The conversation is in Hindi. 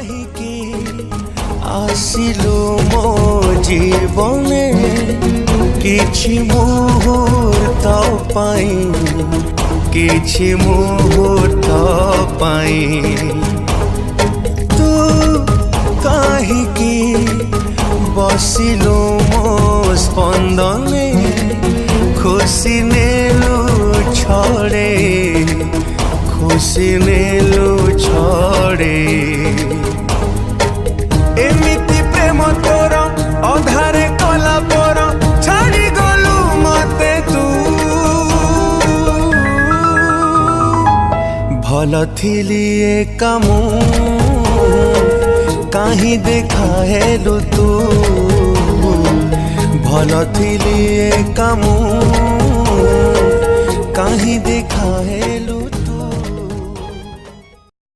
काहिकी आसिलु मो जीवने किछि मुहूर्त पाई किछि मुहूर्त पाई तू काहिकी बसिलु मो स्पंदने खुशी नेलु छड़े खुशी नेलु छड़े एमिति प्रेम तोर अधारे कला पर छाड़ी गलु मते तू भल थिली एकामु काहीं देखा हेलु तू भल थिली एकामु काहीं देखा हेलु।